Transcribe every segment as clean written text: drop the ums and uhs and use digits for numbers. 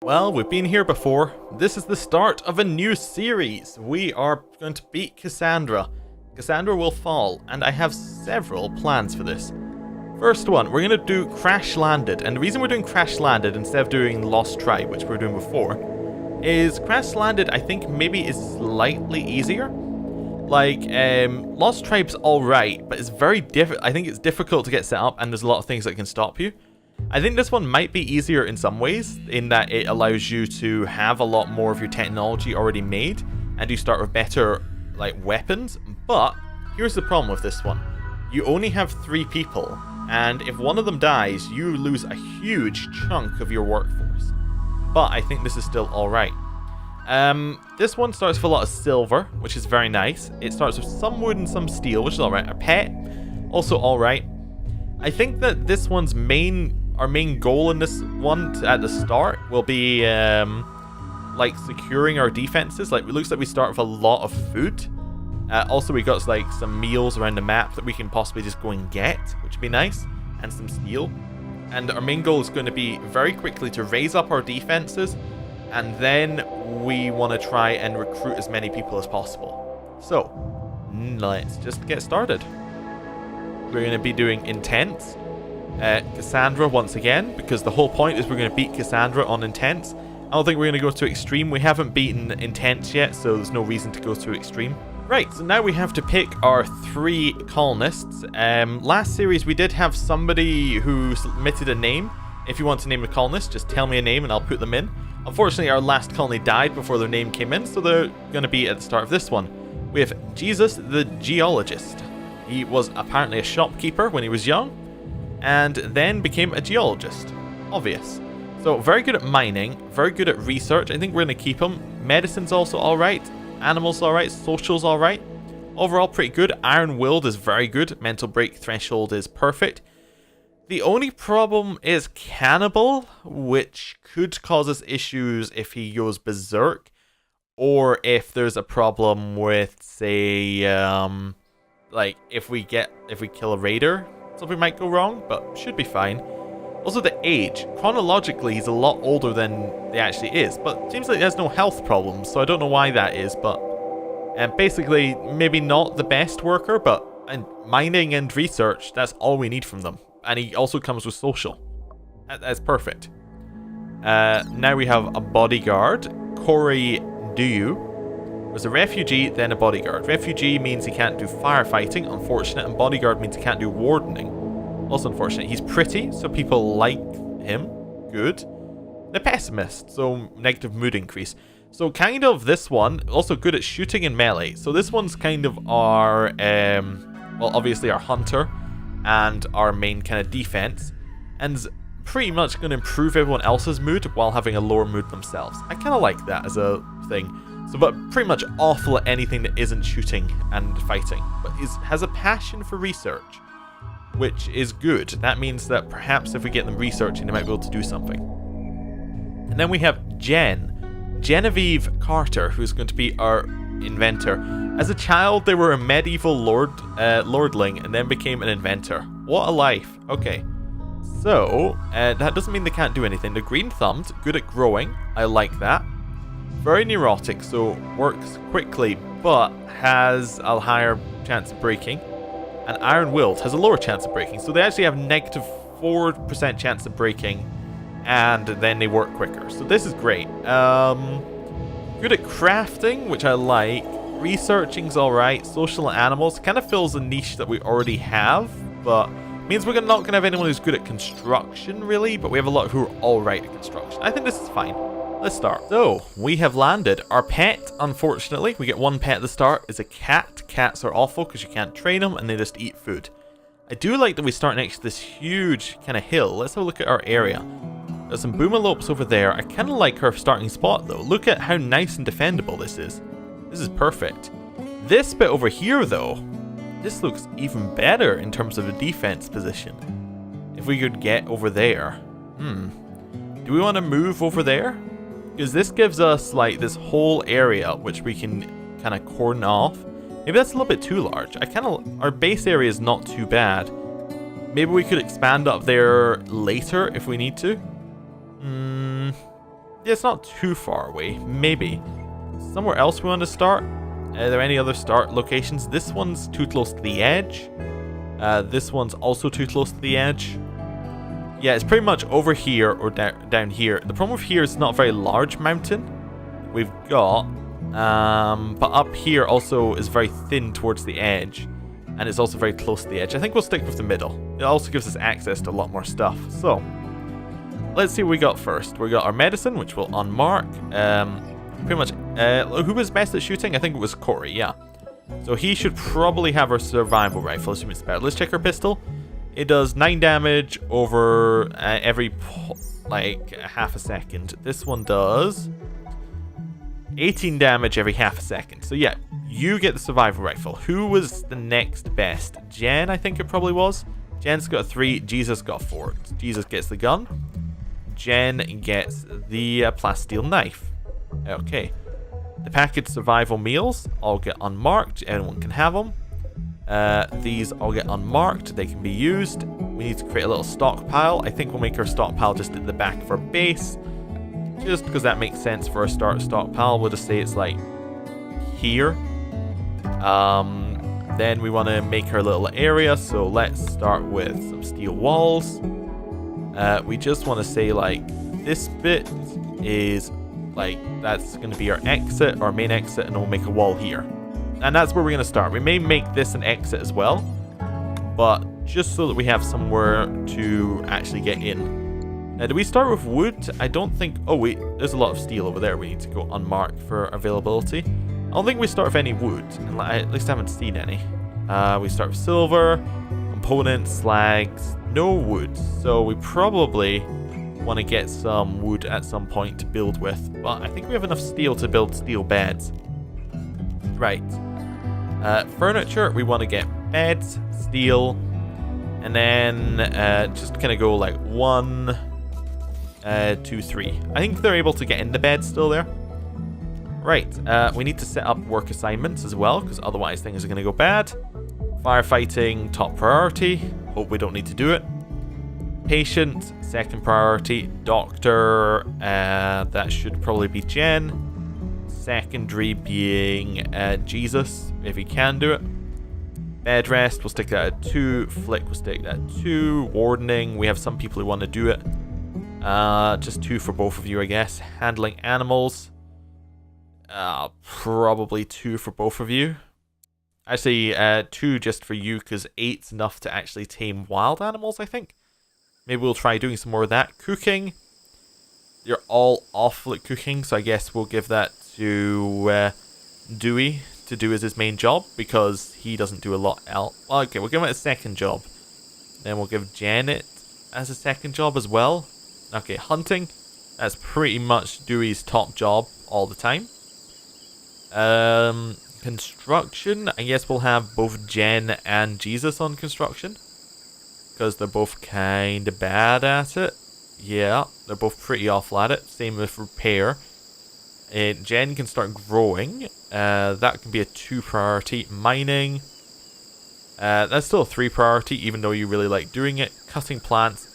Well, we've been here before. This is the start of a new series. We are going to beat Cassandra. Cassandra will fall, and I have several plans for this. First one, we're going to do Crashlanded, and the reason we're doing Crashlanded instead of doing Lost Tribe, which we were doing before, is Crashlanded I think maybe is slightly easier. Like, Lost Tribe's alright, but it's very I think it's difficult to get set up, and there's a lot of things that can stop you. I think this one might be easier in some ways, in that it allows you to have a lot more of your technology already made, and you start with better, like, weapons. But here's the problem with this one. You only have 3 people, and if one of them dies, you lose a huge chunk of your workforce. But I think this is still alright. This one starts with a lot of silver, which is very nice. It starts with some wood and some steel, which is alright. A pet, also alright. I think that this one's our main goal in this one at the start will be like securing our defenses. Like, it looks like we start with a lot of food. Also, we got like some meals around the map that we can possibly just go and get, which would be nice, and some steel. And our main goal is going to be very quickly to raise up our defenses, and then we want to try and recruit as many people as possible. So let's just get started. We're going to be doing intense. Cassandra once again, because the whole point is we're going to beat Cassandra on intense. I don't think we're going to go to extreme. We haven't beaten intense yet, so there's no reason to go to extreme. Right, so now we have to pick our 3 colonists. Last series we did have somebody who submitted a name. If you want to name a colonist, just tell me a name and I'll put them in. Unfortunately, our last colony died before their name came in, so they're going to be at the start of this one. We have Jesus the Geologist. He was apparently a shopkeeper when he was young, and then became a geologist. Obvious. So very good at mining, very good at research. I think we're going to keep him. Medicine's also alright. Animals alright. Social's alright. Overall pretty good. Iron-willed is very good. Mental break threshold is perfect. The only problem is cannibal, which could cause us issues if he goes berserk, or if there's a problem with, say, like if we kill a raider. Something might go wrong, but should be fine. Also, the age. Chronologically, he's a lot older than he actually is, but it seems like he has no health problems, so I don't know why that is, but basically, maybe not the best worker, but mining and research, that's all we need from them. And he also comes with social. That's perfect. Now we have a bodyguard. Corey Duyu was a refugee, then a bodyguard. Refugee means he can't do firefighting, unfortunate, and bodyguard means he can't do wardening. Also unfortunate. He's pretty, so people like him. Good. The pessimist, so negative mood increase. So kind of this one, also good at shooting and melee. So this one's kind of our, well, obviously our hunter and our main kind of defense, and is pretty much going to improve everyone else's mood while having a lower mood themselves. I kind of like that as a thing. So, but pretty much awful at anything that isn't shooting and fighting, but has a passion for research, which is good. That means that perhaps if we get them researching, they might be able to do something. And then we have Genevieve Carter, who's going to be our inventor. As a child, they were a medieval lordling and then became an inventor. What a life. Okay. So, that doesn't mean they can't do anything. They're green-thumbed, good at growing. I like that. Very neurotic, so works quickly, but has a higher chance of breaking. And iron-willed has a lower chance of breaking, so they actually have negative 4% chance of breaking, and then they work quicker. So this is great. Good at crafting, which I like. Researching's alright. Social animals kind of fills a niche that we already have, but means we're not going to have anyone who's good at construction, really, but we have a lot who are alright at construction. I think this is fine. Let's start. So, we have landed. Our pet, unfortunately, we get 1 pet at the start, is a cat. Cats are awful because you can't train them and they just eat food. I do like that we start next to this huge kind of hill. Let's have a look at our area. There's some boomalopes over there. I kind of like her starting spot, though. Look at how nice and defendable this is. This is perfect. This bit over here, though, this looks even better in terms of a defense position. If we could get over there. Do we want to move over there? Because this gives us, like, this whole area which we can kind of cordon off. Maybe that's a little bit too large. Our base area is not too bad. Maybe we could expand up there later if we need to. it's not too far away. Maybe. Somewhere else we want to start? Are there any other start locations? This one's too close to the edge. This one's also too close to the edge. Yeah, it's pretty much over here or down here. The problem with here is it's not a very large mountain. We've got, but up here also is very thin towards the edge. And it's also very close to the edge. I think we'll stick with the middle. It also gives us access to a lot more stuff. So, let's see what we got first. We got our medicine, which we'll unmark. Pretty much, who was best at shooting? I think it was Corey, yeah. So he should probably have our survival rifle, assuming it's better. Let's check our pistol. It does 9 damage over every, like, half a second. This one does 18 damage every half a second. So yeah, you get the survival rifle. Who was the next best? Jen, I think it probably was. Jen's got 3, Jesus got 4. Jesus gets the gun. Jen gets the plasteel knife. Okay. The packaged survival meals all get unmarked. Anyone can have them. These all get unmarked. They can be used. We need to create a little stockpile. I think we'll make our stockpile just at the back of our base. Just because that makes sense for our stockpile. We'll just say it's like here. Then we want to make our little area. So let's start with some steel walls. We just want to say like this bit is like that's going to be our exit, our main exit, and we'll make a wall here. And that's where we're going to start. We may make this an exit as well, but just so that we have somewhere to actually get in. Now, do we start with wood? I don't think... Oh, wait. There's a lot of steel over there. We need to go unmark for availability. I don't think we start with any wood. At least I haven't seen any. We start with silver, components, slags, no wood. So we probably want to get some wood at some point to build with. But I think we have enough steel to build steel beds. Right. Furniture, we want to get beds, steel, and then just kind of go like 1, 2, 3. I think they're able to get in the bed still there. Right. We need to set up work assignments as well, because otherwise things are going to go bad. Firefighting, top priority. Hope we don't need to do it. Patient, second priority. Doctor, that should probably be Jen. Secondary being Jesus, if he can do it. Bed rest, we'll stick that at 2. Flick, we'll stick that at 2. Wardening, we have some people who want to do it. Just 2 for both of you, I guess. Handling animals, probably 2 for both of you. Actually, 2 just for you, because 8's enough to actually tame wild animals, I think. Maybe we'll try doing some more of that. Cooking, you're all awful at cooking, so I guess we'll give that to Dewey to do as his main job, because he doesn't do a lot else. Okay, we'll give him a second job. Then we'll give Janet as a second job as well. Okay, hunting, that's pretty much Dewey's top job all the time. Construction, I guess we'll have both Jen and Jesus on construction, because they're both kind of bad at it. Yeah, they're both pretty awful at it. Same with repair. Jen can start growing. That can be a 2 priority. Mining. That's still a 3 priority, even though you really like doing it. Cutting plants.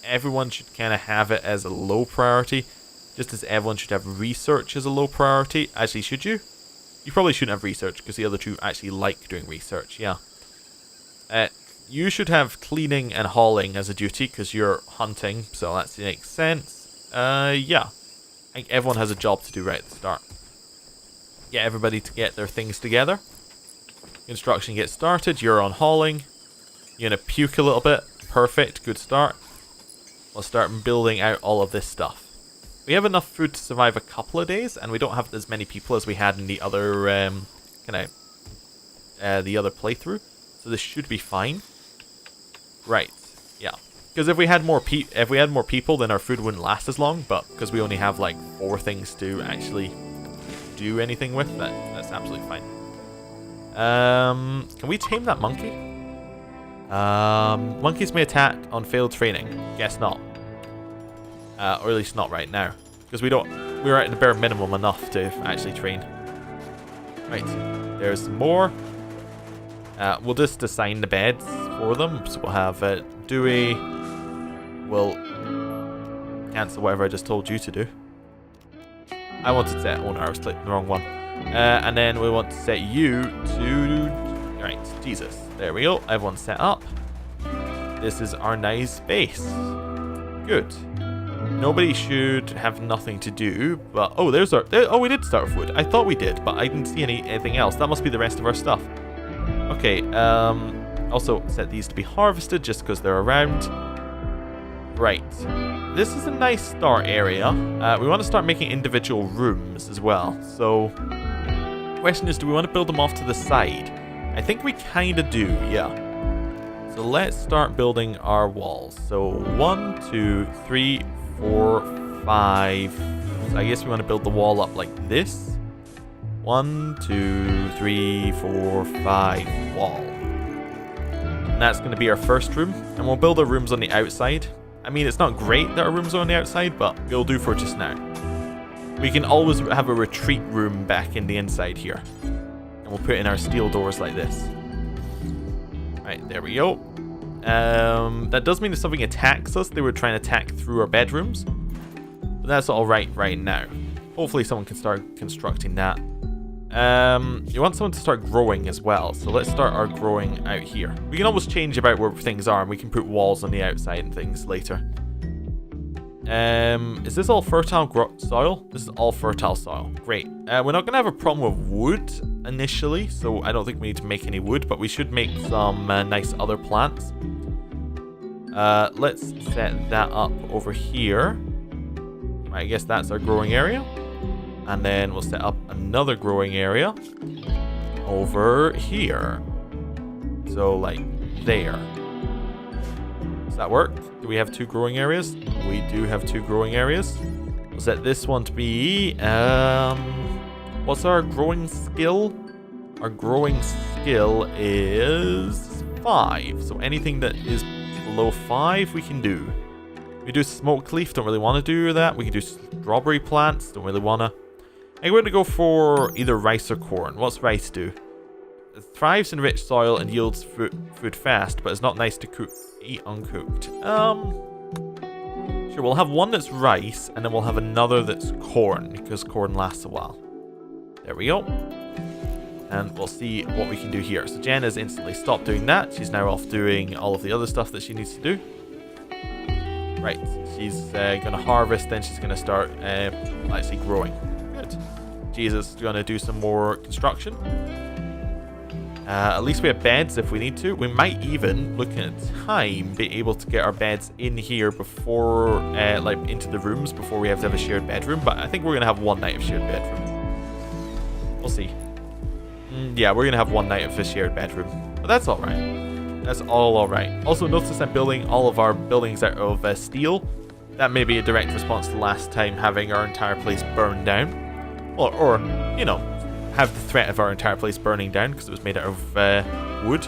Everyone should kind of have it as a low priority. Just as everyone should have research as a low priority. Actually, should you? You probably shouldn't have research, because the other 2 actually like doing research, yeah. You should have cleaning and hauling as a duty, because you're hunting, so that makes sense. Yeah. I think everyone has a job to do right at the start. Get everybody to get their things together. Construction gets started. You're on hauling. You're going to puke a little bit. Perfect. Good start. We'll start building out all of this stuff. We have enough food to survive a couple of days, and we don't have as many people as we had in the other the other playthrough. So this should be fine. Right. Yeah. Because if we had more people, then our food wouldn't last as long. But because we only have like 4 things to actually do anything with, that's absolutely fine. Can we tame that monkey? Monkeys may attack on failed training. Guess not. Or at least not right now, because we're at the bare minimum enough to actually train. Right. There's some more. We'll just assign the beds for them. So we'll have Dewey. We'll cancel whatever I just told you to do. I want to set... Oh no, I was clicking the wrong one. And then we want to set you to... Right, Jesus. There we go. Everyone's set up. This is our nice base. Good. Nobody should have nothing to do, but... Oh, there's our... oh, we did start with wood. I thought we did, but I didn't see anything else. That must be the rest of our stuff. Okay, also set these to be harvested just because they're around. Right. This is a nice start area. We want to start making individual rooms as well. So, the question is, do we want to build them off to the side? I think we kind of do, yeah. So let's start building our walls. So 1, 2, 3, 4, 5. So I guess we want to build the wall up like this. 1, 2, 3, 4, 5 wall. And that's going to be our first room. And we'll build our rooms on the outside. I mean, it's not great that our rooms are on the outside, but it'll do for just now. We can always have a retreat room back in the inside here. And we'll put in our steel doors like this. Right, there we go. That does mean if something attacks us, they would try and attack through our bedrooms. But that's all right now. Hopefully someone can start constructing that. You want someone to start growing as well. So let's start our growing out here. We can always change about where things are, and we can put walls on the outside and things later. Is this all fertile soil? This is all fertile soil. Great. We're not going to have a problem with wood initially, so I don't think we need to make any wood, but we should make some nice other plants. Let's set that up over here. I guess that's our growing area. And then we'll set up another growing area over here. So like there. Does that work? Do we have 2 growing areas? We do have 2 growing areas. We'll set this one to be... what's our growing skill? Our growing skill is 5. So anything that is below 5 we can do. We do smoked leaf, don't really want to do that. We can do strawberry plants, don't really want to. I'm going to go for either rice or corn. What's rice do? It thrives in rich soil and yields food fast, but it's not nice to eat uncooked. Sure, we'll have one that's rice, and then we'll have another that's corn, because corn lasts a while. There we go. And we'll see what we can do here. So Jen has instantly stopped doing that. She's now off doing all of the other stuff that she needs to do. Right, she's going to harvest, then she's going to start actually growing. Good. Jesus is going to do some more construction. At least we have beds if we need to. We might even, looking at time, be able to get our beds in here before, like into the rooms before we have to have a shared bedroom. But I think we're going to have one night of shared bedroom. We'll see. Yeah, we're going to have one night of a shared bedroom. But that's alright. That's all alright. Also, notice I'm building all of our buildings out of steel. That may be a direct response to last time having our entire place burned down. Or you know, have the threat of our entire place burning down because it was made out of wood.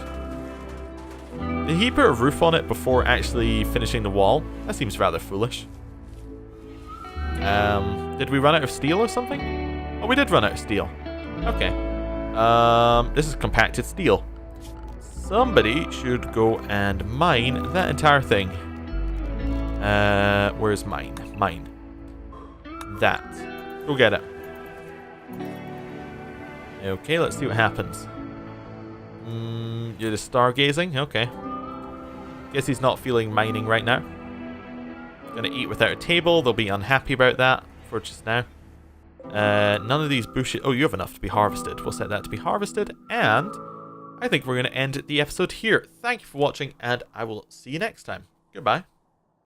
Did he put a roof on it before actually finishing the wall? That seems rather foolish. Did we run out of steel or something? Oh, we did run out of steel. Okay. This is compacted steel. Somebody should go and mine that entire thing. Where's mine? Mine. That. Go get it. Okay, let's see what happens. You're just stargazing? Okay. Guess he's not feeling mining right now. Gonna eat without a table. They'll be unhappy about that for just now. None of these bushes... Oh, you have enough to be harvested. We'll set that to be harvested. And I think we're going to end the episode here. Thank you for watching, and I will see you next time. Goodbye.